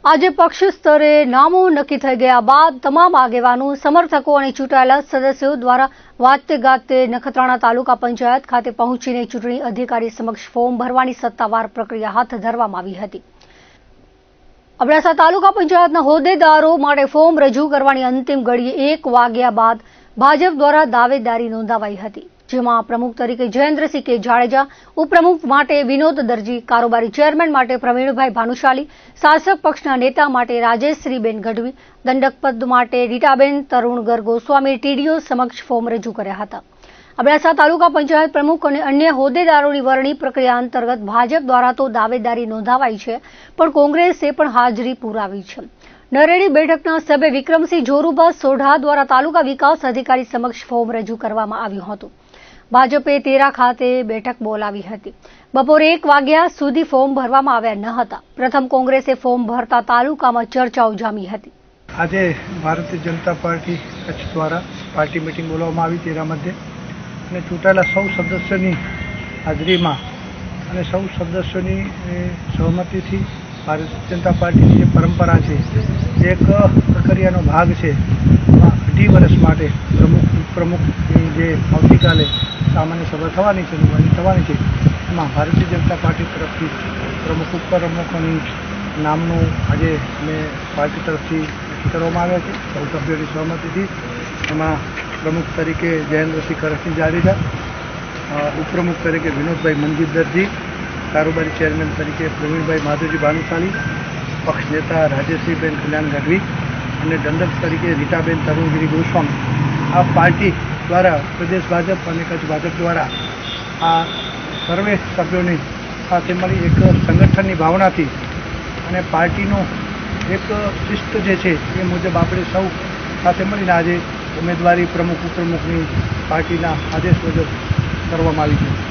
આજે પક્ષ સ્તરે નામો નક્કી થઈ ગયા બાદ તમામ આગેવાનો, સમર્થકો અને ચૂંટાયેલા સદસ્યો દ્વારા વાતે ગાતે નખત્રાણા તાલુકા પંચાયત ખાતે પહોંચીને ચૂંટણી અધિકારી સમક્ષ ફોર્મ ભરવાની સત્તાવાર પ્રક્રિયા હાથ ધરવામાં આવી હતી। અબડાસા તાલુકા પંચાયતના હોદ્દેદારો માટે ફોર્મ રજૂ કરવાની અંતિમ ઘડીએ 1 વાગ્યા બાદ ભાજપ દ્વારા દાવેદારી નોંધાવાઈ હતી, જેમાં પ્રમુખ તરીકે જયેન્દ્રસિંહ કે જાડેજા, ઉપપ્રમુખ માટે વિનોદ દરજી, કારોબારી ચેરમેન માટે પ્રવીણભાઈ ભાનુશાલી, શાસક પક્ષના નેતા માટે રાજેશ્રીબેન ગઢવી, દંડક પદ માટે રીટાબેન તરુણગર ગોસ્વામી ટીડીઓ સમક્ષ ફોર્મ રજૂ કર્યા હતા। અબડાસા તાલુકા પંચાયત પ્રમુખ અને અન્ય હોદ્દેદારોની વરણી પ્રક્રિયા અંતર્ગત ભાજપ દ્વારા તો દાવેદારી નોંધાવાઈ છે, પણ કોંગ્રેસે પણ હાજરી પુરાવી છે। નરેડી બેઠકના સભ્ય વિક્રમસિંહ જોરુભા સોઢા દ્વારા તાલુકા વિકાસ અધિકારી સમક્ષ ફોર્મ રજૂ કરવામાં આવ્યું હતું। ભાજપે તેરા ખાતે બેઠક બોલાવી હતી। બપોરે 1 વાગ્યા સુધી ફોર્મ ભરવામાં આવ્યા ન હતા। પ્રથમ કોંગ્રેસે ફોર્મ ભરતા તાલુકામાં ચર્ચાઓ જામી હતી। આજે ભારતીય જનતા પાર્ટી કચ્છ દ્વારા પાર્ટી મીટિંગ બોલાવવામાં આવી તેરા મધ્યે અને ચૂંટાયેલા સૌ સદસ્યોની હાજરીમાં અને સૌ સદસ્યોની સહમતિથી ભારતીય જનતા પાર્ટીની જે પરંપરા છે, એક પ્રક્રિયાનો ભાગ છે, 2.5 વર્ષ માટે પ્રમુખ ઉપપ્રમુખની જે આવતીકાલે સામાન્ય સભા થવાની છે, એમાં ભારતીય જનતા પાર્ટી તરફથી પ્રમુખ ઉપપ્રમુખોની નામનું આજે મેં પાર્ટી તરફથી નક્કી કરવામાં આવ્યા છે સૌ સભ્યોની સહમતિથી। એમાં પ્રમુખ તરીકે જયેન્દ્રસિંહ કરણસિંહ જાડેજા, ઉપપ્રમુખ તરીકે વિનોદભાઈ મનજીત દરજી, કારોબારી ચેરમેન તરીકે પ્રવીણભાઈ માધવજી ભાનુશાલી, પક્ષ નેતા રાજેશ્રીબેન કલ્યાણ ગઢવી અને દંડક તરીકે રીટાબેન તરુણગીરી ગોસ્વામી। આ પાર્ટી દ્વારા પ્રદેશ ભાજપ અને કચ્છ ભાજપ દ્વારા આ સર્વે સભ્યોની સાથે મળી એક સંગઠનની ભાવનાથી અને પાર્ટીનો એક શિસ્ત જે છે એ મુજબ આપણે સૌ સાથે મળીને આજે ઉમેદવારી પ્રમુખ ઉપપ્રમુખની પાર્ટીના આદેશ મુજબ કરવામાં આવી છે।